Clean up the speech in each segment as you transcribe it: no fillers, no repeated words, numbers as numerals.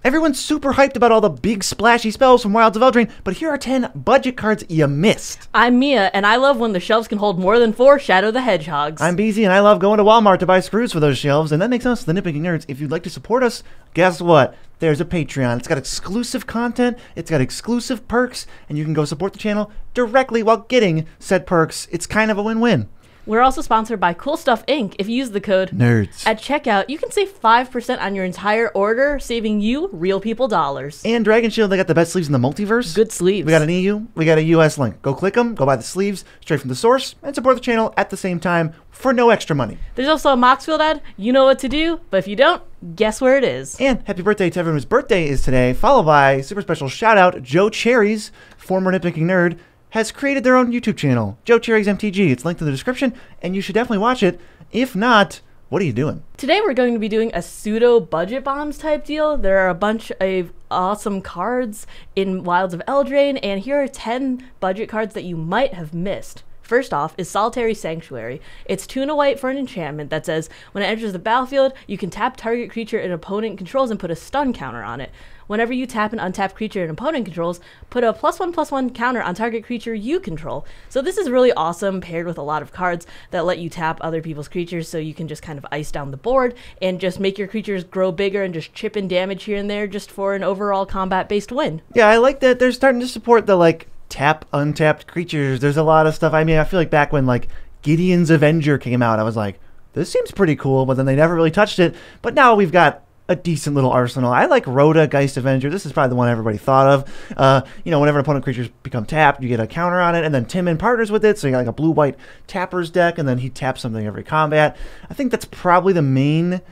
Everyone's super hyped about all the big splashy spells from Wilds of Eldraine, but here are 10 budget cards you missed. I'm Mia, and I love when the shelves can hold more than 4 Shadow the Hedgehogs. I'm BZ, and I love going to Walmart to buy screws for those shelves, and that makes us the Nitpicking Nerds. If you'd like to support us, guess what? There's a Patreon. It's got exclusive content, it's got exclusive perks, and you can go support the channel directly while getting said perks. It's kind of a win-win. We're also sponsored by Cool Stuff Inc. If you use the code NERDS at checkout, you can save 5% on your entire order, saving you real people dollars. And Dragon Shield, they got the best sleeves in the multiverse. Good sleeves. We got an EU, we got a US link. Go click them, go buy the sleeves straight from the source, and support the channel at the same time for no extra money. There's also a Moxfield ad. You know what to do, but if you don't, guess where it is. And happy birthday to everyone whose birthday is today, followed by super special shout out, Joe Cherries, former Nitpicking Nerd, has created their own YouTube channel, Joe Cherries MTG. It's linked in the description, and you should definitely watch it. If not, what are you doing? Today we're going to be doing a pseudo budget bombs type deal. There are a bunch of awesome cards in Wilds of Eldraine, and here are 10 budget cards that you might have missed. First off is Solitary Sanctuary. It's 2 and a white for an enchantment that says, when it enters the battlefield, you can tap target creature an opponent controls and put a stun counter on it. Whenever you tap an untapped creature an opponent controls, put a +1/+1 counter on target creature you control. So this is really awesome, paired with a lot of cards that let you tap other people's creatures, so you can just kind of ice down the board and just make your creatures grow bigger and just chip in damage here and there just for an overall combat-based win. Yeah, I like that they're starting to support the, like, tap untapped creatures. There's a lot of stuff. I mean, I feel like back when, like, Gideon's Avenger came out, I was like, this seems pretty cool, but then they never really touched it. But now we've got a decent little arsenal. I like Rhoda, Geist Avenger. This is probably the one everybody thought of. You know, whenever opponent creatures become tapped, you get a counter on it, and then Timon partners with it, so you got like a blue-white tappers deck, and then he taps something every combat. I think that's probably the main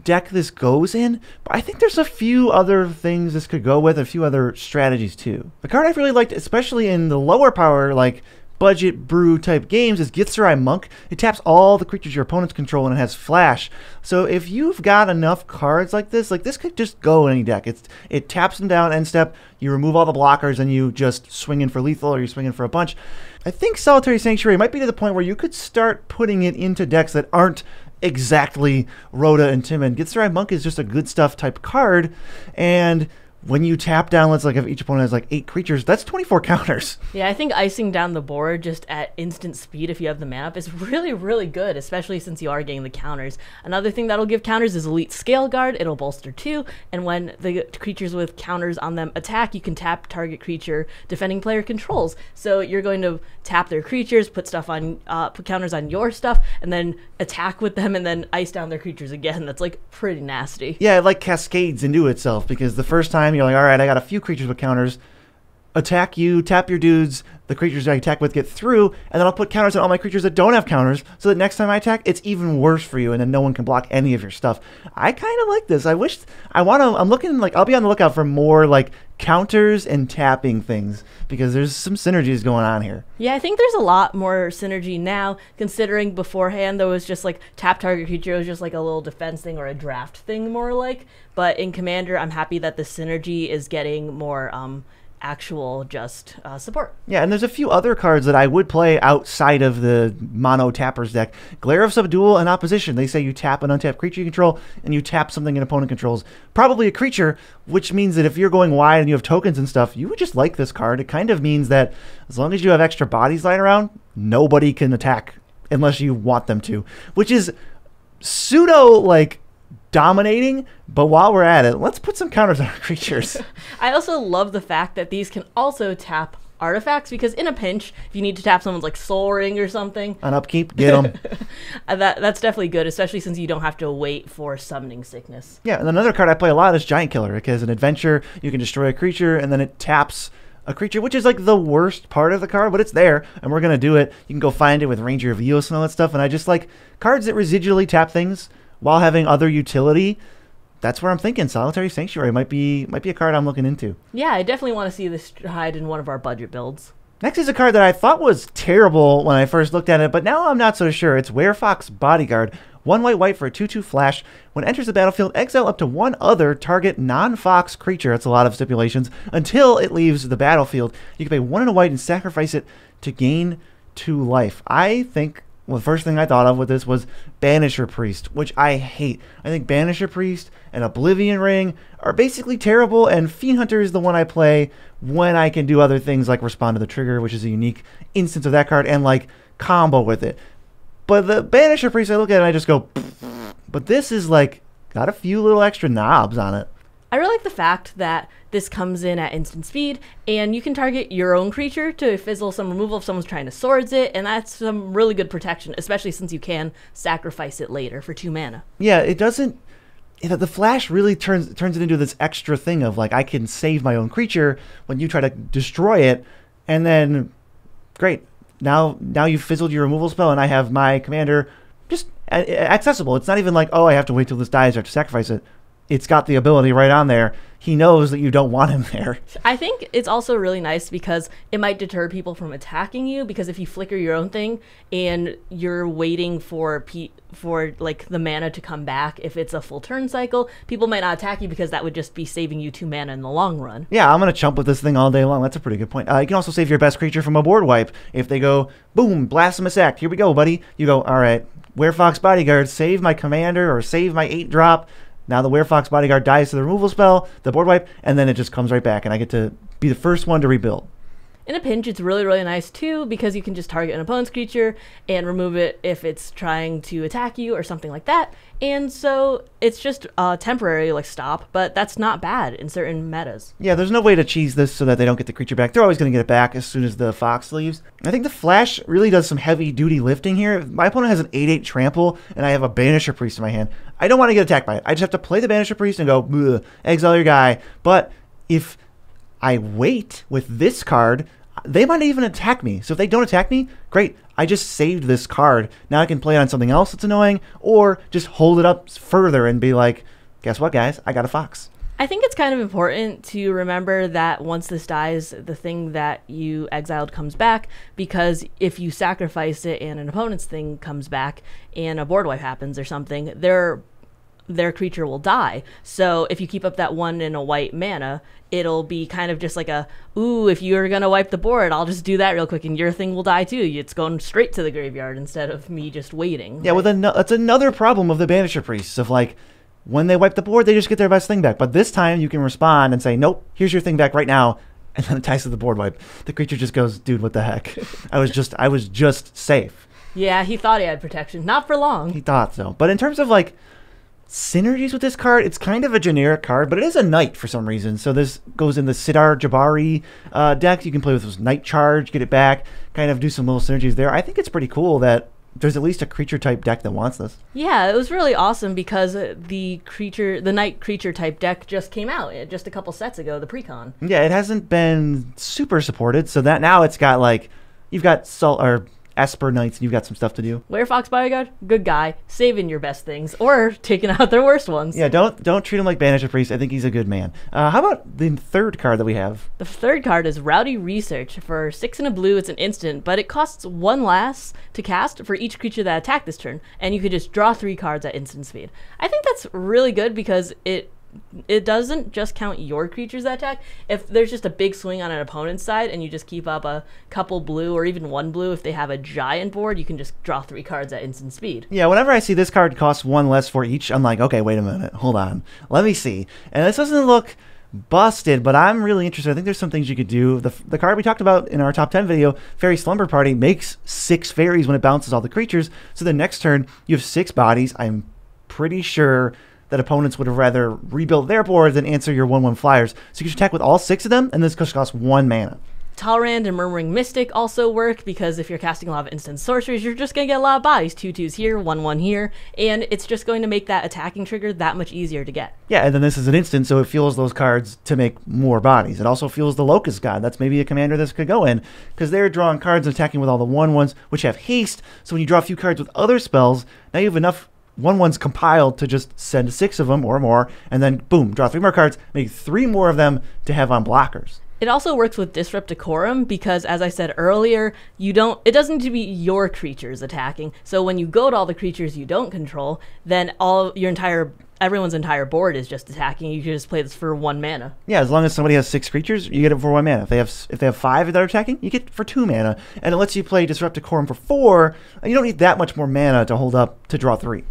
deck this goes in, but I think there's a few other things this could go with, a few other strategies too. The card I've really liked, especially in the lower power, like budget brew type games, is Githzerai Monk. It taps all the creatures your opponents control and it has flash. So if you've got enough cards like this could just go in any deck. It taps them down end step, you remove all the blockers, and you just swing in for lethal or you swing in for a punch. I think Solitary Sanctuary might be to the point where you could start putting it into decks that aren't exactly Rhoda and Timon. Githzerai Monk is just a good stuff type card, and when you tap down, let's like if each opponent has like 8 creatures, that's 24 counters. Yeah, I think icing down the board just at instant speed if you have the map is really, really good, especially since you are getting the counters. Another thing that'll give counters is Elite Scale Guard. It'll bolster 2, and when the creatures with counters on them attack, you can tap target creature defending player controls. So you're going to tap their creatures, put stuff on, put counters on your stuff, and then attack with them, and then ice down their creatures again. That's like pretty nasty. Yeah, it like cascades into itself, because the first time you're like, all right, I got a few creatures with counters, attack you, tap your dudes, the creatures I attack with get through, and then I'll put counters on all my creatures that don't have counters, so that next time I attack, it's even worse for you, and then no one can block any of your stuff. I kind of like this. I'm looking, like, I'll be on the lookout for more, like, counters and tapping things, because there's some synergies going on here. Yeah, I think there's a lot more synergy now, considering beforehand there was just like tap target creature was just like a little defense thing or a draft thing more like. But in Commander, I'm happy that the synergy is getting more actual just support. Yeah, and there's a few other cards that I would play outside of the mono tappers deck. Glare of Subdual and Opposition. They say you tap an untapped creature you control, and you tap something an opponent controls. Probably a creature, which means that if you're going wide and you have tokens and stuff, you would just like this card. It kind of means that as long as you have extra bodies lying around, nobody can attack unless you want them to, which is pseudo, like, dominating. But while we're at it, let's put some counters on our creatures. I also love the fact that these can also tap artifacts, because in a pinch, if you need to tap someone's like Soul Ring or something, on upkeep, get them. That's definitely good, especially since you don't have to wait for Summoning Sickness. Yeah, and another card I play a lot is Giant Killer. It has an adventure, you can destroy a creature, and then it taps a creature, which is like the worst part of the card, but it's there, and we're going to do it. You can go find it with Ranger of Eos and all that stuff, and I just like cards that residually tap things while having other utility. That's where I'm thinking Solitary Sanctuary might be a card I'm looking into. Yeah, I definitely want to see this hide in one of our budget builds. Next is a card that I thought was terrible when I first looked at it, but now I'm not so sure. It's Werefox Bodyguard. 1 white for a 2/2 flash. When it enters the battlefield, exile up to 1 other target non-fox creature. That's a lot of stipulations. Until it leaves the battlefield. You can pay 1 white and sacrifice it to gain 2 life. I think Well, the first thing I thought of with this was Banisher Priest, which I hate. I think Banisher Priest and Oblivion Ring are basically terrible, and Fiend Hunter is the one I play when I can do other things like Respond to the Trigger, which is a unique instance of that card, and like combo with it. But the Banisher Priest, I look at it and I just go, but this is like got a few little extra knobs on it. I really like the fact that this comes in at instant speed, and you can target your own creature to fizzle some removal if someone's trying to swords it, and that's some really good protection, especially since you can sacrifice it later for 2 mana. Yeah, it doesn't. The flash really turns it into this extra thing of like I can save my own creature when you try to destroy it, and then great. Now you've fizzled your removal spell, and I have my commander just accessible. It's not even like, oh, I have to wait till this dies or I have to sacrifice it. It's got the ability right on there. He knows that you don't want him there. I think it's also really nice because it might deter people from attacking you, because if you flicker your own thing and you're waiting for like the mana to come back, if it's a full turn cycle, people might not attack you because that would just be saving you 2 mana in the long run. Yeah, I'm going to chump with this thing all day long. That's a pretty good point. You can also save your best creature from a board wipe. If they go, boom, Blasphemous Act, here we go, buddy. You go, all right, Werefox Bodyguard, save my commander or save my 8-drop. Now the Werefox Bodyguard dies to the removal spell, the board wipe, and then it just comes right back, and I get to be the first one to rebuild. In a pinch, it's really, really nice, too, because you can just target an opponent's creature and remove it if it's trying to attack you or something like that. And so it's just a temporary like stop, but that's not bad in certain metas. Yeah, there's no way to cheese this so that they don't get the creature back. They're always going to get it back as soon as the Fox leaves. I think the Flash really does some heavy-duty lifting here. If my opponent has an 8/8 trample, and I have a Banisher Priest in my hand, I don't want to get attacked by it. I just have to play the Banisher Priest and go, exile your guy. But if I wait with this card, they might even attack me. So if they don't attack me, great. I just saved this card. Now I can play it on something else that's annoying, or just hold it up further and be like, guess what, guys? I got a Fox. I think it's kind of important to remember that once this dies, the thing that you exiled comes back, because if you sacrifice it and an opponent's thing comes back and a board wipe happens or something, their creature will die. So if you keep up that 1 and a white mana, it'll be kind of just like if you're going to wipe the board, I'll just do that real quick and your thing will die too. It's going straight to the graveyard instead of me just waiting. Yeah, well, then that's another problem of the Banisher Priests, of like, when they wipe the board, they just get their best thing back. But this time you can respond and say, nope, here's your thing back right now. And then it ties to the board wipe. The creature just goes, dude, what the heck? I was just safe. Yeah, he thought he had protection. Not for long. He thought so. But in terms of like synergies with this card, it's kind of a generic card, but it is a knight for some reason. So this goes in the Sidar Jabari deck. You can play with this Knight Charge, get it back, kind of do some little synergies there. I think it's pretty cool that there's at least a creature type deck that wants this. Yeah, it was really awesome because the Knight creature type deck just came out just a couple sets ago, the precon. Yeah, it hasn't been super supported, so that now it's got like, you've got Esper Knights, and you've got some stuff to do. Werefox Bodyguard, good guy, saving your best things or taking out their worst ones. Yeah, don't treat him like Banisher Priest. I think he's a good man. How about the third card that we have? The third card is Rowdy Research. For 6 and a blue, it's an instant, but it costs 1 less to cast for each creature that attacked this turn, and you could just draw 3 cards at instant speed. I think that's really good because it doesn't just count your creatures that attack. If there's just a big swing on an opponent's side and you just keep up a couple blue or even 1 blue, if they have a giant board, you can just draw 3 cards at instant speed. Yeah, whenever I see this card costs 1 less for each, I'm like, okay, wait a minute, hold on, let me see. And this doesn't look busted, but I'm really interested. I think there's some things you could do. The card we talked about in our top 10 video, Fairy Slumber Party, makes 6 fairies when it bounces all the creatures. So the next turn, you have 6 bodies. I'm pretty sure that opponents would have rather rebuilt their board than answer your 1/1 flyers. So you can attack with all 6 of them, and this just costs 1 mana. Talrand and Murmuring Mystic also work because if you're casting a lot of instant sorceries, you're just going to get a lot of bodies. 2/2s here, 1/1 here, and it's just going to make that attacking trigger that much easier to get. Yeah, and then this is an instant, so it fuels those cards to make more bodies. It also fuels the Locust God. That's maybe a commander this could go in, because they're drawing cards and attacking with all the 1/1s, which have haste, so when you draw a few cards with other spells, now you have enough 1/1s compiled to just send 6 of them or more, and then boom, draw 3 more cards, make 3 more of them to have on blockers. It also works with Disrupt Decorum because, as I said earlier, it doesn't need to be your creatures attacking. So when you go to all the creatures you don't control, then everyone's entire board is just attacking. You can just play this for 1 mana. Yeah, as long as somebody has 6 creatures, you get it for 1 mana. If they have 5 that are attacking, you get it for 2 mana. And it lets you play Disrupt Decorum for 4, and you don't need that much more mana to hold up to draw 3.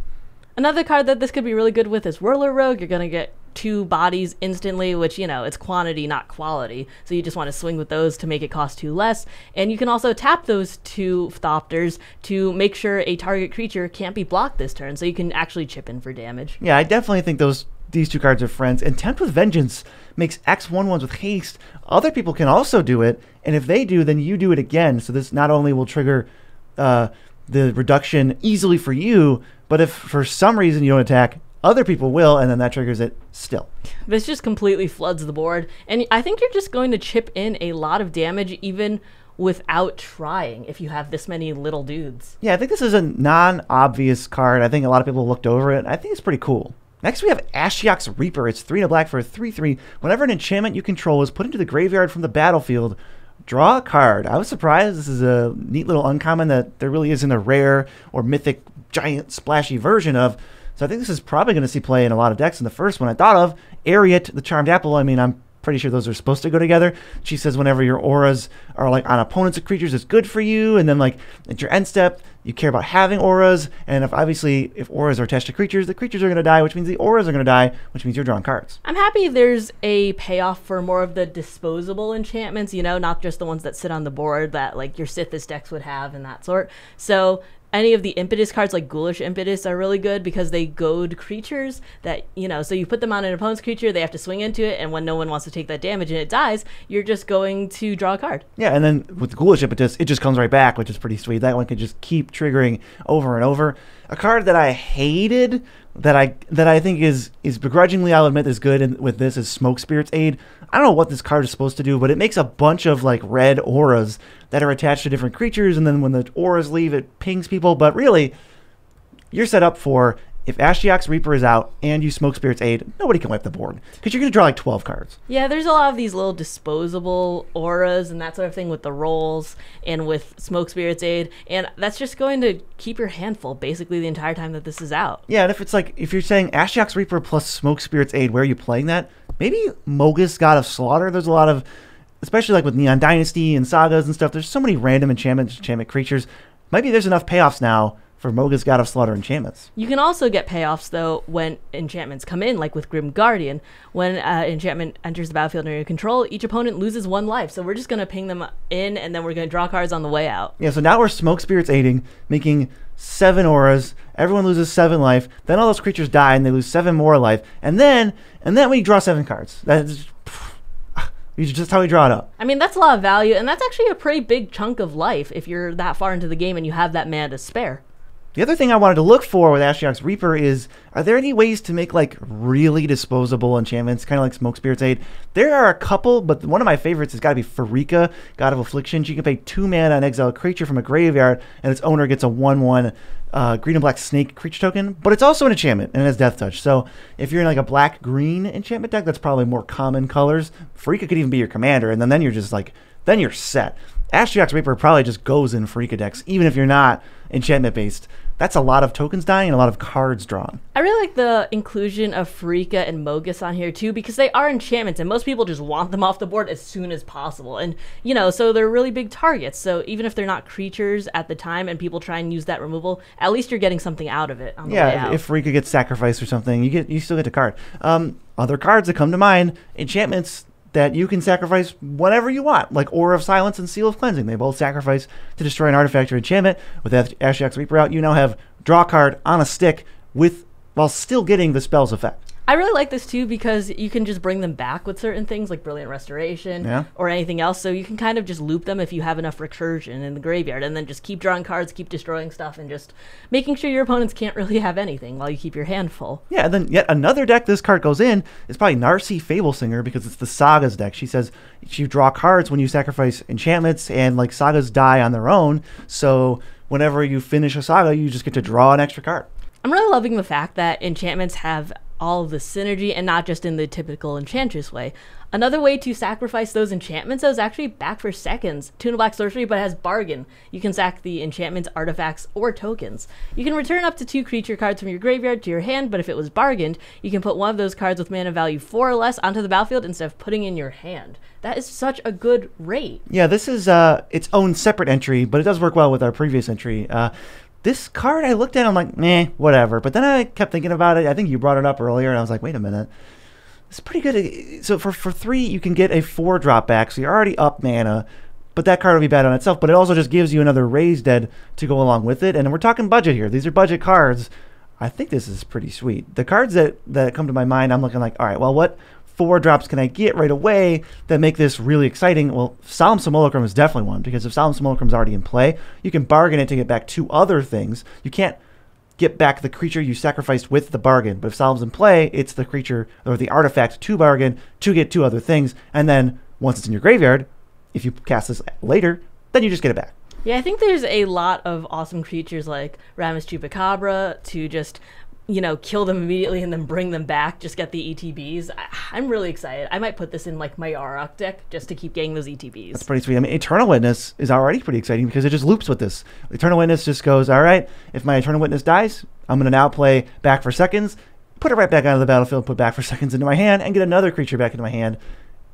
Another card that this could be really good with is Whirler Rogue. You're going to get 2 bodies instantly, which, it's quantity, not quality. So you just want to swing with those to make it cost 2 less. And you can also tap those 2 Thopters to make sure a target creature can't be blocked this turn, so you can actually chip in for damage. Yeah, I definitely think these 2 cards are friends. And Tempt with Vengeance makes X1/1s with haste. Other people can also do it, and if they do, then you do it again. So this not only will trigger the reduction easily for you, but if for some reason you don't attack, other people will, and then that triggers it still. This just completely floods the board, and I think you're just going to chip in a lot of damage even without trying if you have this many little dudes. Yeah, I think this is a non-obvious card. I think a lot of people looked over it. I think it's pretty cool. Next we have Ashiok's Reaper. It's 3 and a black for a 3/3. Whenever an enchantment you control is put into the graveyard from the battlefield, draw a card. I was surprised. This is a neat little uncommon that there really isn't a rare or mythic giant splashy version of. So I think this is probably going to see play in a lot of decks. And the first one I thought of, Ariat, the Charmed Apple. I mean, I'm pretty sure those are supposed to go together. She says whenever your auras are like on opponents of creatures, it's good for you. And then like at your end step, you care about having auras. And if auras are attached to creatures, the creatures are going to die, which means the auras are going to die, which means you're drawing cards. I'm happy there's a payoff for more of the disposable enchantments, not just the ones that sit on the board that like your Sithis decks would have and that sort. So any of the Impetus cards like Ghoulish Impetus are really good because they goad creatures that, so you put them on an opponent's creature, they have to swing into it, and when no one wants to take that damage and it dies, you're just going to draw a card. Yeah, and then with Ghoulish Impetus, it just comes right back, which is pretty sweet. That one can just keep triggering over and over. A card that I hated, that I think is begrudgingly, I'll admit, is good with this is Smoke Spirit's Aid. I don't know what this card is supposed to do, but it makes a bunch of like red auras that are attached to different creatures, and then when the auras leave, it pings people. But really, you're set up for, if Ashiok's Reaper is out and you Smoke Spirit's Aid, nobody can wipe the board because you're going to draw like 12 cards. Yeah, there's a lot of these little disposable auras and that sort of thing with the rolls and with Smoke Spirit's Aid, and that's just going to keep your hand full basically the entire time that this is out. Yeah, and if you're saying Ashiok's Reaper plus Smoke Spirit's Aid, where are you playing that? Maybe Mogus, God of Slaughter. There's a lot of, especially like with Neon Dynasty and sagas and stuff, there's so many random enchantment creatures. Maybe there's enough payoffs now for Mogus, God of Slaughter enchantments. You can also get payoffs, though, when enchantments come in, like with Grim Guardian. When enchantment enters the battlefield under your control, each opponent loses 1 life. So we're just going to ping them in, and then we're going to draw cards on the way out. Yeah, so now we're Smoke Spirits aiding, making 7 auras. Everyone loses 7 life. Then all those creatures die, and they lose 7 more life. And then we draw 7 cards. That's just how we draw it up. I mean, that's a lot of value, and that's actually a pretty big chunk of life if you're that far into the game and you have that mana to spare. The other thing I wanted to look for with Ashiok's Reaper is, are there any ways to make like really disposable enchantments, kind of like Smoke Spirit's Aid? There are a couple, but one of my favorites has got to be Farika, God of Affliction. She can pay 2 mana and exile a creature from a graveyard, and its owner gets a 1/1 green and black snake creature token, but it's also an enchantment, and it has Death Touch. So if you're in like a black-green enchantment deck, that's probably more common colors. Farika could even be your commander, and then you're just like, then you're set. Ashiok's Reaper probably just goes in Farika decks, even if you're not enchantment-based. That's a lot of tokens dying and a lot of cards drawn. I really like the inclusion of Farika and Mogus on here too, because they are enchantments and most people just want them off the board as soon as possible. And, so they're really big targets. So even if they're not creatures at the time and people try and use that removal, at least you're getting something out of it on the way out. If Farika gets sacrificed or something, you still get a card. Other cards that come to mind, enchantments that you can sacrifice whenever you want, like Aura of Silence and Seal of Cleansing. They both sacrifice to destroy an artifact or enchantment. With Ashiok's Reaper out, you now have draw a card on a stick while still getting the spell's effect. I really like this too because you can just bring them back with certain things like Brilliant Restoration or anything else. So you can kind of just loop them if you have enough recursion in the graveyard and then just keep drawing cards, keep destroying stuff, and just making sure your opponents can't really have anything while you keep your hand full. Yeah, and then yet another deck this card goes in is probably Narcy Fablesinger because it's the Sagas deck. She says you draw cards when you sacrifice enchantments, and like Sagas die on their own. So whenever you finish a Saga, you just get to draw an extra card. I'm really loving the fact that enchantments have all of the synergy and not just in the typical Enchantress way. Another way to sacrifice those enchantments, though, is actually back for seconds. 2 and a black sorcery, but it has bargain. You can sack the enchantments, artifacts, or tokens. You can return up to 2 creature cards from your graveyard to your hand, but if it was bargained, you can put one of those cards with mana value 4 or less onto the battlefield instead of putting in your hand. That is such a good rate. Yeah, this is its own separate entry, but it does work well with our previous entry. This card I looked at, I'm like, meh, whatever. But then I kept thinking about it. I think you brought it up earlier, and I was like, wait a minute. It's pretty good. So for 3, you can get a 4-drop back, so you're already up mana, but that card will be bad on itself. But it also just gives you another Raise Dead to go along with it. And we're talking budget here. These are budget cards. I think this is pretty sweet. The cards that come to my mind, I'm looking like, all right, well, what 4 drops can I get right away that make this really exciting? Well, Solemn Simulacrum is definitely one, because if Solemn Simulacrum is already in play, you can bargain it to get back 2 other things. You can't get back the creature you sacrificed with the bargain, but if Solemn's in play, it's the creature or the artifact to bargain to get 2 other things, and then once it's in your graveyard, if you cast this later, then you just get it back. Yeah, I think there's a lot of awesome creatures like Ramus Chupacabra to just, kill them immediately and then bring them back, just get the ETBs. I'm really excited. I might put this in like my Yarok deck just to keep getting those ETBs. That's pretty sweet. I mean, Eternal Witness is already pretty exciting because it just loops with this. Eternal Witness just goes, all right, if my Eternal Witness dies, I'm going to now play back for seconds, put it right back onto the battlefield, put back for seconds into my hand, and get another creature back into my hand.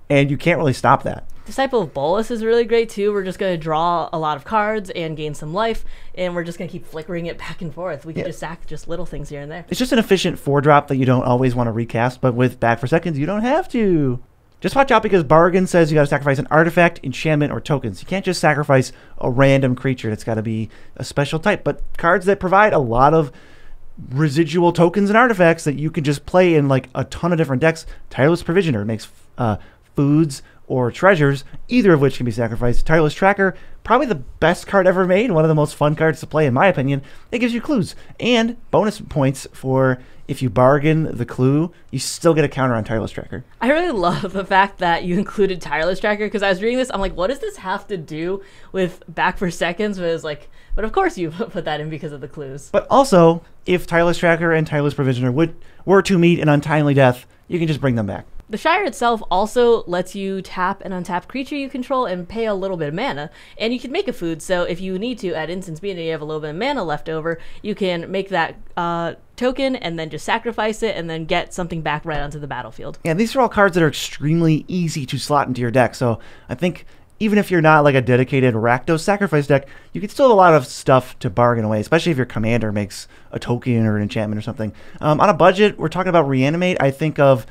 And you can't really stop that. Disciple of Bolas is really great too. We're just going to draw a lot of cards and gain some life, and we're just going to keep flickering it back and forth. We can just sack just little things here and there. It's just an efficient 4-drop that you don't always want to recast, but with back for seconds, you don't have to. Just watch out because Bargain says you got to sacrifice an artifact, enchantment, or tokens. You can't just sacrifice a random creature. It's got to be a special type. But cards that provide a lot of residual tokens and artifacts that you can just play in like a ton of different decks. Tireless Provisioner makes foods or treasures, either of which can be sacrificed. Tireless Tracker, probably the best card ever made, one of the most fun cards to play in my opinion. It gives you clues and bonus points for if you bargain the clue, you still get a counter on Tireless Tracker. I really love the fact that you included Tireless Tracker because I was reading this, I'm like, what does this have to do with back for seconds? But it was like, but of course you put that in because of the clues. But also, if Tireless Tracker and Tireless Provisioner were to meet an untimely death, you can just bring them back. The Shire itself also lets you tap an untapped creature you control and pay a little bit of mana, and you can make a food, so if you need to at instant speed and you have a little bit of mana left over, you can make that token and then just sacrifice it and then get something back right onto the battlefield. Yeah, these are all cards that are extremely easy to slot into your deck, so I think even if you're not like a dedicated Rakdos sacrifice deck, you can still have a lot of stuff to bargain away, especially if your commander makes a token or an enchantment or something. On a budget, we're talking about Reanimate. I think of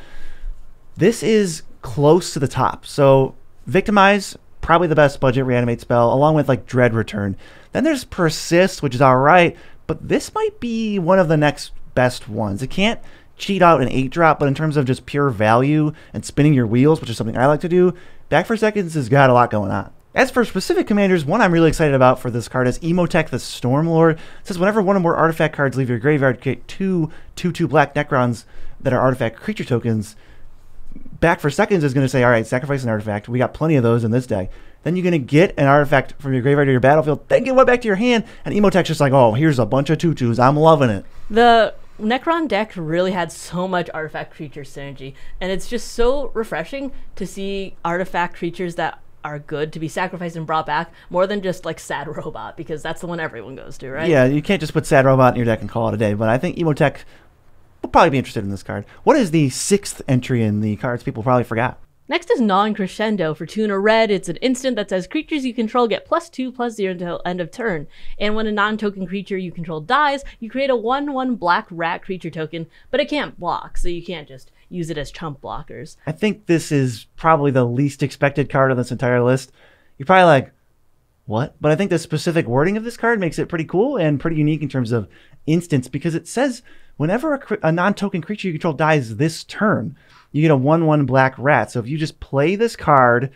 this is close to the top. So Victimize, probably the best budget Reanimate spell, along with like Dread Return. Then there's Persist, which is all right, but this might be one of the next best ones. It can't cheat out an 8-drop, but in terms of just pure value and spinning your wheels, which is something I like to do, Back for Seconds has got a lot going on. As for specific commanders, one I'm really excited about for this card is Emotech the Stormlord. It says whenever one or more artifact cards leave your graveyard, create 2/2 black Necrons that are artifact creature tokens. Back for Seconds is going to say, all right, sacrifice an artifact. We got plenty of those in this deck. Then you're going to get an artifact from your graveyard to your battlefield, then get one back to your hand, and Emotech's just like, oh, here's a bunch of 2/2s. I'm loving it. The Necron deck really had so much artifact creature synergy, and it's just so refreshing to see artifact creatures that are good to be sacrificed and brought back more than just like Sad Robot, because that's the one everyone goes to, right? Yeah, you can't just put Sad Robot in your deck and call it a day, but I think Emotech will probably be interested in this card. What is the 6th entry in the cards people probably forgot? Next is Non-Crescendo. For 2 and a red, it's an instant that says creatures you control get +2/+0 until end of turn. And when a non-token creature you control dies, you create a 1/1 black rat creature token, but it can't block, so you can't just use it as chump blockers. I think this is probably the least expected card on this entire list. You're probably like, what? But I think the specific wording of this card makes it pretty cool and pretty unique in terms of instants, because it says whenever a non-token creature you control dies this turn, you get a 1/1 black rat. So if you just play this card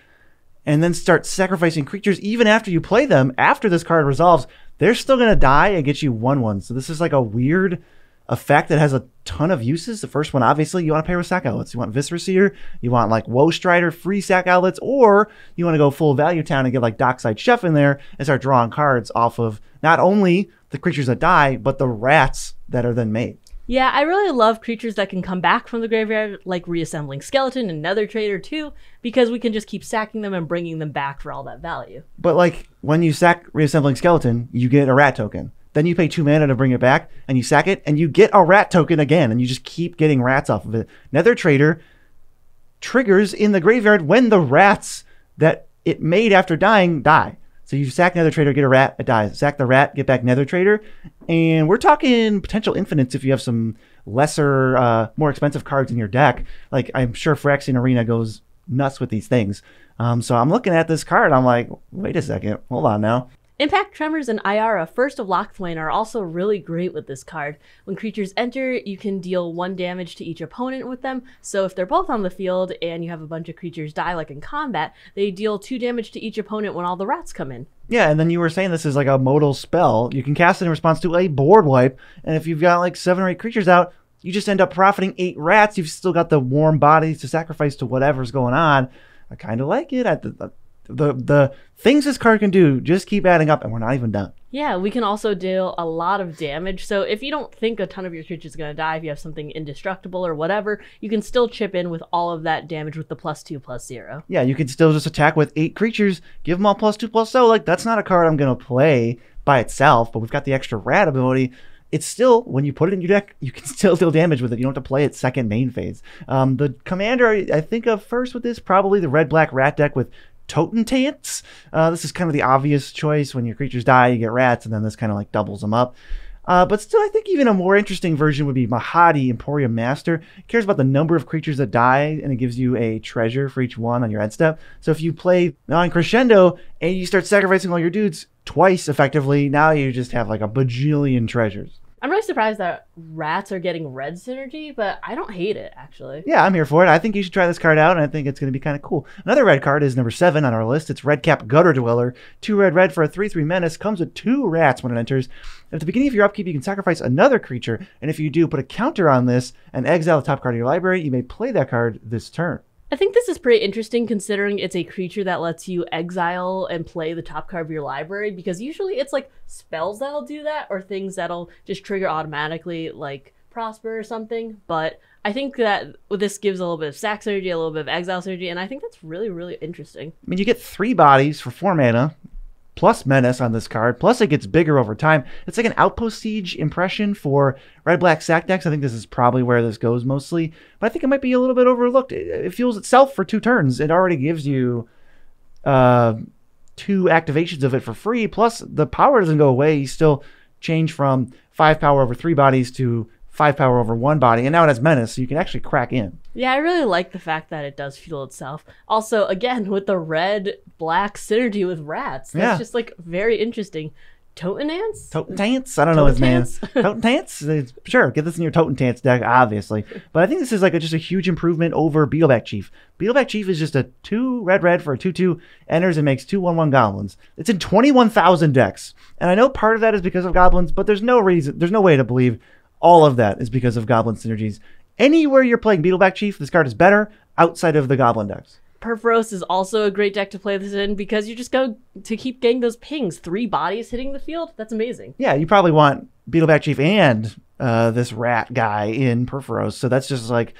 and then start sacrificing creatures even after you play them, after this card resolves, they're still going to die and get you 1/1. So this is like a weird effect that has a ton of uses. The first one, obviously, you want to pair with sack outlets. You want Viscera Seer, you want like Woe Strider, free sack outlets, or you want to go full value town and get like Dockside Chef in there and start drawing cards off of not only the creatures that die, but the rats that are then made. Yeah, I really love creatures that can come back from the graveyard, like Reassembling Skeleton and Nether Trader too, because we can just keep sacking them and bringing them back for all that value. But like when you sack Reassembling Skeleton, you get a rat token. Then you pay 2 mana to bring it back, and you sack it, and you get a rat token again, and you just keep getting rats off of it. Nether Trader triggers in the graveyard when the rats that it made after dying die. So you sack Nether Trader, get a rat, it dies. Sack the rat, get back Nether Trader. And we're talking potential infinites if you have some lesser, more expensive cards in your deck. Like, I'm sure Phyrexian Arena goes nuts with these things. So I'm looking at this card, I'm like, wait a second, hold on now. Impact Tremors and Iara, First of Locthwain, are also really great with this card. When creatures enter, you can deal 1 damage to each opponent with them, so if they're both on the field and you have a bunch of creatures die like in combat, they deal 2 damage to each opponent when all the rats come in. Yeah, and then you were saying this is like a modal spell. You can cast it in response to a board wipe, and if you've got like 7 or 8 creatures out, you just end up profiting 8 rats. You've still got the warm bodies to sacrifice to whatever's going on. I kind of like it. The things this card can do just keep adding up, and we're not even done. Yeah, we can also deal a lot of damage. So if you don't think a ton of your creatures are going to die, if you have something indestructible or whatever, you can still chip in with all of that damage with the +2/+0. Yeah, you can still just attack with 8 creatures, give them all +2/+0. Like, that's not a card I'm going to play by itself, but we've got the extra rat ability. It's still, when you put it in your deck, you can still deal damage with it. You don't have to play it second main phase. The commander I think of first with this, probably the red-black rat deck with Totentants. This is kind of the obvious choice. When your creatures die, you get rats, and then this kind of like doubles them up. But still, I think even a more interesting version would be Mahadi, Emporium Master. It cares about the number of creatures that die, and it gives you a treasure for each one on your end step. So if you play non-crescendo, and you start sacrificing all your dudes twice effectively, now you just have like a bajillion treasures. I'm really surprised that rats are getting red synergy, but I don't hate it, actually. Yeah, I'm here for it. I think you should try this card out, and I think it's going to be kind of cool. Another red card is number 7 on our list. It's Redcap Gutter Dweller. 2 red for a 3/3 menace. Comes with 2 rats when it enters. At the beginning of your upkeep, you can sacrifice another creature, and if you do, put a counter on this and exile the top card of your library. You may play that card this turn. I think this is pretty interesting considering it's a creature that lets you exile and play the top card of your library, because usually it's like spells that'll do that or things that'll just trigger automatically, like Prosper or something. But I think that this gives a little bit of sack synergy, a little bit of exile synergy, and I think that's really, really interesting. I mean, you get 3 bodies for 4 mana, plus menace on this card, plus it gets bigger over time. It's like an Outpost Siege impression for red-black sack decks. I think this is probably where this goes mostly, but I think it might be a little bit overlooked. It fuels itself for 2 turns. It already gives you 2 activations of it for free, plus the power doesn't go away. You still change from 5 power over 3 bodies to 5 power over 1 body, and now it has menace, so you can actually crack in. Yeah, I really like the fact that it does fuel itself. Also, again, with the red-black synergy with rats. That's just, like, very interesting. Totentants? Totentants? I don't know his name. Totentants? Sure, get this in your Totentants deck, obviously. But I think this is like just a huge improvement over Beetleback Chief. Beetleback Chief is just a 2 red for a 2/2, enters and makes 2/1/1 goblins. It's in 21,000 decks. And I know part of that is because of goblins, but there's no way to believe all of that is because of goblin synergies. Anywhere you're playing Beetleback Chief, this card is better outside of the goblin decks. Perforos is also a great deck to play this in because you just go to keep getting those pings. 3 bodies hitting the field. That's amazing. Yeah, you probably want Beetleback Chief and this rat guy in Perforos. So that's just like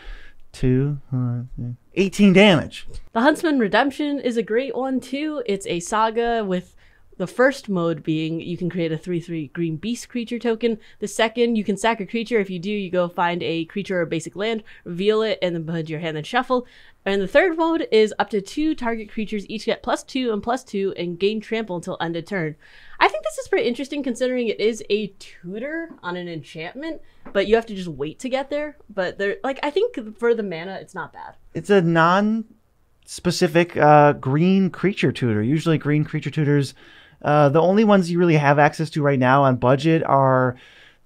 18 damage. The Huntsman Redemption is a great one too. It's a saga with the first mode being you can create a 3/3 green beast creature token. The second, you can sack a creature. If you do, you go find a creature or basic land, reveal it, and then put it to your hand and shuffle. And the third mode is up to 2 target creatures each get +2 and +2 and gain trample until end of turn. I think this is pretty interesting considering it is a tutor on an enchantment, but you have to just wait to get there. But they're like, I think for the mana, it's not bad. It's a non-specific green creature tutor. Usually green creature tutors, the only ones you really have access to right now on budget are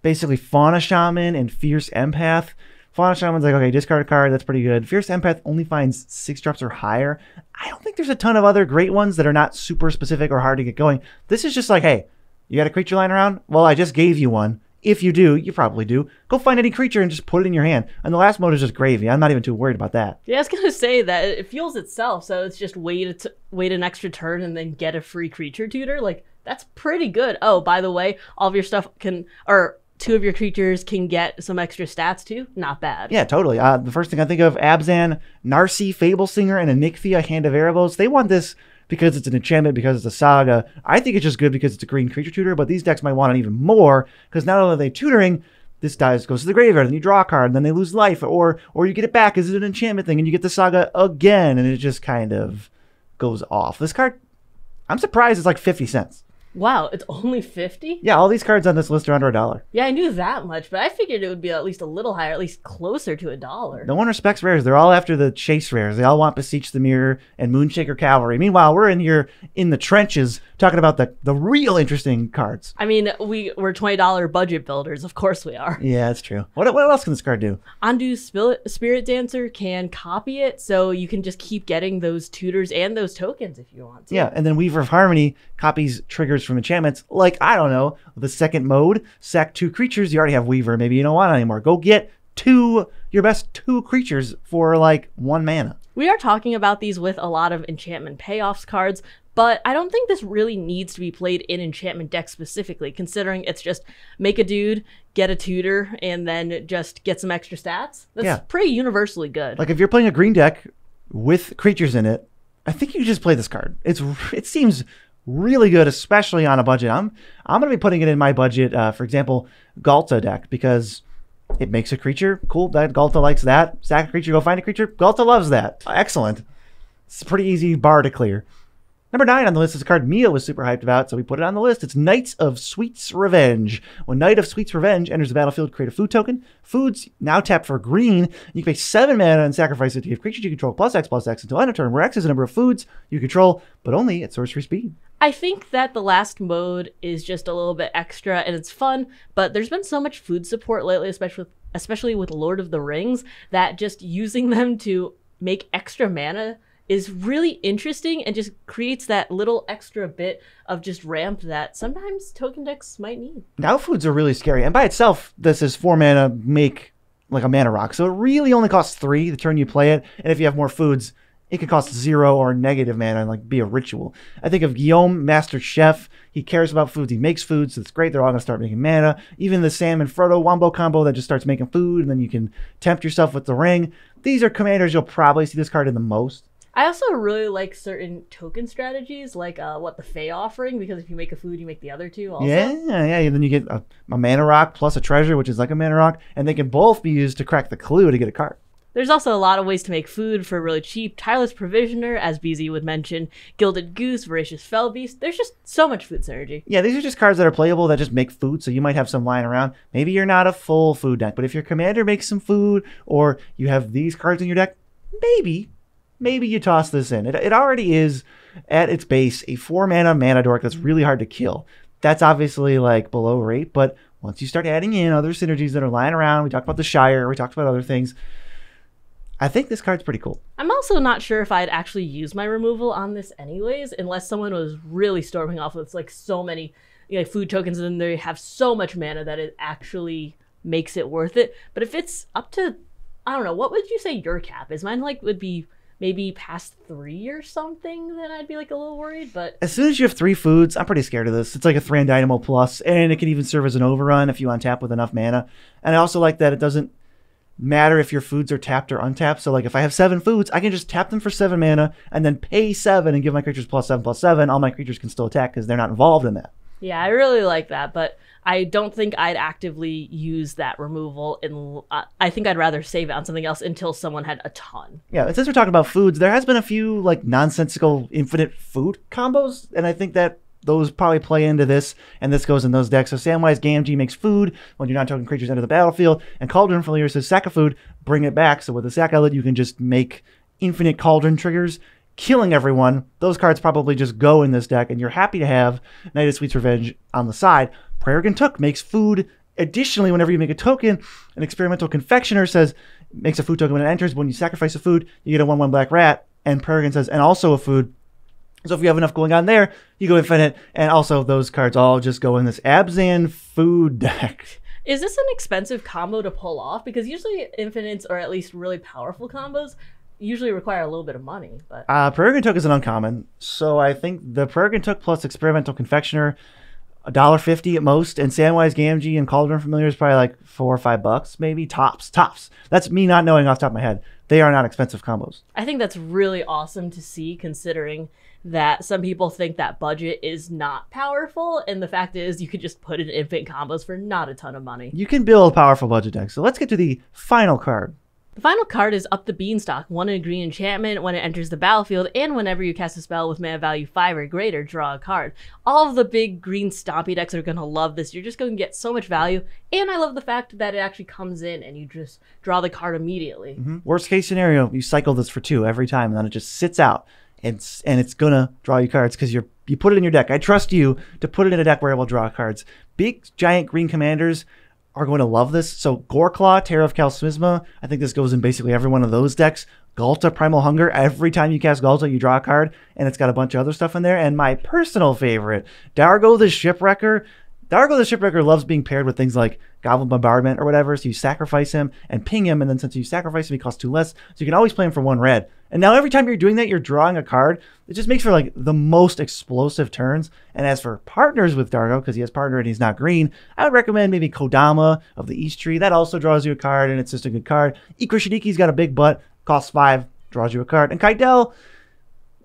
basically Fauna Shaman and Fierce Empath. Fauna Shaman's like, okay, discard a card, that's pretty good. Fierce Empath only finds 6 drops or higher. I don't think there's a ton of other great ones that are not super specific or hard to get going. This is just like, hey, you got a creature lying around? Well, I just gave you one. If you do, you probably do. Go find any creature and just put it in your hand. And the last mode is just gravy. I'm not even too worried about that. Yeah, I was going to say that it fuels itself, so it's just wait an extra turn and then get a free creature tutor. Like, that's pretty good. Oh, by the way, all of your stuff can, or two of your creatures can get some extra stats too. Not bad. Yeah, totally. The first thing I think of, Abzan, Narcy, Fablesinger, and a Nykthia, Hand of Erebos. They want this because it's an enchantment, because it's a saga. I think it's just good because it's a green creature tutor, but these decks might want it even more, because not only are they tutoring, this dies, goes to the graveyard, and you draw a card, and then they lose life, or you get it back as an enchantment thing, and you get the saga again, and it just kind of goes off. This card, I'm surprised it's like 50 cents. Wow, it's only 50? Yeah, all these cards on this list are under $1. Yeah, I knew that much, but I figured it would be at least a little higher, at least closer to $1. No one respects rares. They're all after the chase rares. They all want Beseech the Mirror and Moonshaker Cavalry. Meanwhile, we're in here in the trenches talking about the real interesting cards. I mean, we're $20 budget builders. Of course we are. Yeah, that's true. What else can this card do? Ondu's Spirit Dancer can copy it, so you can just keep getting those tutors and those tokens if you want to. Yeah, and then Weaver of Harmony copies triggers from enchantments, like, I don't know, the second mode, sack 2 creatures, you already have Weaver, maybe you don't want it anymore. Go get your best 2 creatures for like 1 mana. We are talking about these with a lot of enchantment payoffs cards, but I don't think this really needs to be played in enchantment decks specifically, considering it's just make a dude, get a tutor, and then just get some extra stats. That's pretty universally good. Like, if you're playing a green deck with creatures in it, I think you just play this card. It seems really good, especially on a budget. I'm going to be putting it in my budget, for example, Galta deck, because it makes a creature. Cool, that Galta likes that. Sack a creature, go find a creature. Galta loves that. Excellent. It's a pretty easy bar to clear. Number 9 on the list is a card Mia was super hyped about, so we put it on the list. It's Knights of Sweet's Revenge. When Knight of Sweet's Revenge enters the battlefield, create a food token. Food's now tapped for green. You can pay 7 mana and sacrifice it to give creatures you control +X/+X until end of turn, where X is the number of foods you control, but only at sorcery speed. I think that the last mode is just a little bit extra and it's fun, but there's been so much food support lately, especially with Lord of the Rings, that just using them to make extra mana is really interesting and just creates that little extra bit of just ramp that sometimes token decks might need. Now foods are really scary, and by itself, this is 4 mana, make like a mana rock. So it really only costs 3 the turn you play it, and if you have more foods, it could cost 0 or negative mana and like be a ritual. I think of Guillaume, Master Chef. He cares about foods. He makes food, so it's great. They're all going to start making mana. Even the Sam and Frodo Wombo combo that just starts making food, and then you can tempt yourself with the ring. These are commanders you'll probably see this card in the most. I also really like certain token strategies, like the Fey offering, because if you make a food, you make the other 2 also. Yeah. And then you get a mana rock plus a treasure, which is like a mana rock, and they can both be used to crack the clue to get a card. There's also a lot of ways to make food for really cheap. Tireless Provisioner, as BZ would mention, Gilded Goose, Voracious Fellbeast. There's just so much food synergy. Yeah, these are just cards that are playable that just make food, so you might have some lying around. Maybe you're not a full food deck, but if your commander makes some food, or you have these cards in your deck, maybe you toss this in. It already is, at its base, a 4 mana dork that's really hard to kill. That's obviously like below rate, but once you start adding in other synergies that are lying around, we talked about the Shire, we talked about other things, I think this card's pretty cool. I'm also not sure if I'd actually use my removal on this anyways, unless someone was really storming off with like so many food tokens, and then they have so much mana that it actually makes it worth it. But if it's up to, I don't know, what would you say your cap is? Mine would be maybe past 3 or something, then I'd be like a little worried. But as soon as you have 3 foods, I'm pretty scared of this. It's like a 3 Dynamo plus, and it can even serve as an overrun if you untap with enough mana. And I also like that it doesn't matter if your foods are tapped or untapped. So like if I have 7 foods, I can just tap them for 7 mana and then pay 7 and give my creatures +7/+7. All my creatures can still attack because they're not involved in that. Yeah, I really like that, but I don't think I'd actively use that removal. I think I'd rather save it on something else until someone had a ton. Yeah, and since we're talking about foods, there has been a few like nonsensical infinite food combos, and I think that those probably play into this, and this goes in those decks. So Samwise Gamgee makes food when you're not token creatures enter the battlefield, and Cauldron Familiar says sack a food, bring it back. So with the sack outlet, you can just make infinite Cauldron triggers, killing everyone. Those cards probably just go in this deck, and you're happy to have Knight of Sweet's Revenge on the side. Prayer Took makes food. Additionally, whenever you make a token, an Experimental Confectioner says, makes a food token when it enters. When you sacrifice a food, you get a 1/1 black rat, and Prayer says, and also a food. So if you have enough going on there, you go infinite, and also those cards all just go in this Abzan food deck. Is this an expensive combo to pull off? Because usually infinites, or at least really powerful combos, usually require a little bit of money. But Prayer Took is an uncommon, so I think the Prayer Took plus Experimental Confectioner $1.50 at most, and Samwise Gamgee and Cauldron Familiar is probably like $4 or $5, maybe tops. That's me not knowing off the top of my head. They are not expensive combos. I think that's really awesome to see, considering that some people think that budget is not powerful, and the fact is you could just put in infinite combos for not a ton of money. You can build powerful budget decks. So let's get to the final card. The final card is Up the Beanstalk, 1 in a green enchantment when it enters the battlefield, and whenever you cast a spell with mana value 5 or greater, draw a card. All of the big green stompy decks are going to love this. You're just going to get so much value, and I love the fact that it actually comes in and you just draw the card immediately. Worst case scenario, you cycle this for 2 every time, and then it just sits out, and it's going to draw you cards because you put it in your deck. I trust you to put it in a deck where it will draw cards. Big, giant green commanders are going to love this. So Goreclaw, Terror of Kalsmisma, I think this goes in basically every one of those decks. Galta, Primal Hunger, every time you cast Galta, you draw a card, and it's got a bunch of other stuff in there. And my personal favorite, Dargo the Shipwrecker. Dargo the Shipwrecker loves being paired with things like Goblin Bombardment or whatever, so you sacrifice him and ping him, and then since you sacrifice him, he costs 2 less, so you can always play him for 1 red. And now every time you're doing that, you're drawing a card. It just makes for like the most explosive turns. And as for partners with Dargo, because he has partner and he's not green, I would recommend maybe Kodama of the East Tree. That also draws you a card, and it's just a good card. Ikrashiniki's got a big butt, costs 5, draws you a card. And Kaidel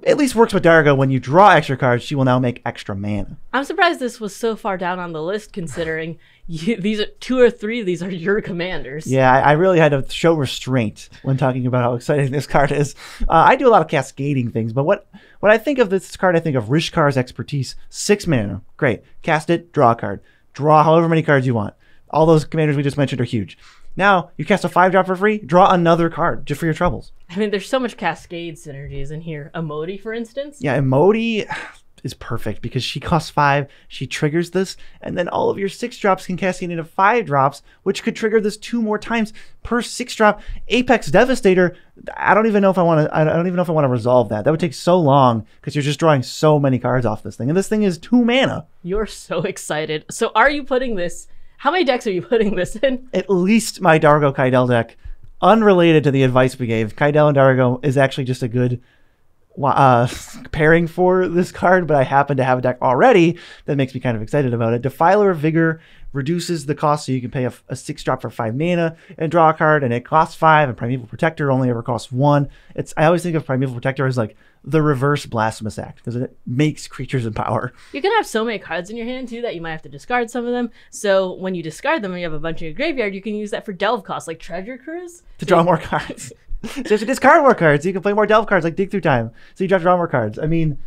at least works with Dargo. When you draw extra cards, she will now make extra mana. I'm surprised this was so far down on the list, considering these are 2 or 3 of these are your commanders. Yeah, I really had to show restraint when talking about how exciting this card is. I do a lot of cascading things, but what I think of this card, I think of Rishkar's Expertise. 6 mana, great. Cast it, draw a card. Draw however many cards you want. All those commanders we just mentioned are huge. Now, you cast a 5-drop for free, draw another card just for your troubles. I mean, there's so much cascade synergies in here. Emoti, for instance. Yeah, Emoti is perfect because she costs 5, she triggers this, and then all of your 6-drops can cascade into 5-drops, which could trigger this 2 more times per 6-drop. Apex Devastator, I don't even know if I want to resolve that. That would take so long because you're just drawing so many cards off this thing, and this thing is 2 mana. You're so excited. So are you putting this? How many decks are you putting this in? At least my Dargo Kaidel deck. Unrelated to the advice we gave, Kaidel and Dargo is actually just a good pairing for this card, but I happen to have a deck already that makes me kind of excited about it. Defiler of Vigor reduces the cost, so you can pay a 6-drop for 5 mana and draw a card, and it costs 5, and Primeval Protector only ever costs 1. I always think of Primeval Protector as like the reverse Blasphemous Act, because it makes creatures in power. You're going to have so many cards in your hand, too, that you might have to discard some of them. So when you discard them and you have a bunch in your graveyard, you can use that for delve costs, like Treasure Cruise. To draw more cards. So you have to discard more cards, so you can play more delve cards, like Dig Through Time. So you have to draw more cards. I mean,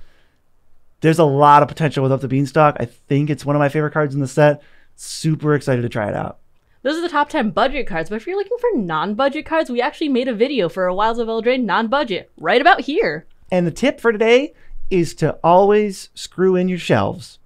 there's a lot of potential with Up the Beanstalk. I think it's one of my favorite cards in the set. Super excited to try it out. Those are the top 10 budget cards, but if you're looking for non-budget cards, we actually made a video for a Wilds of Eldraine non-budget right about here. And the tip for today is to always screw in your shelves.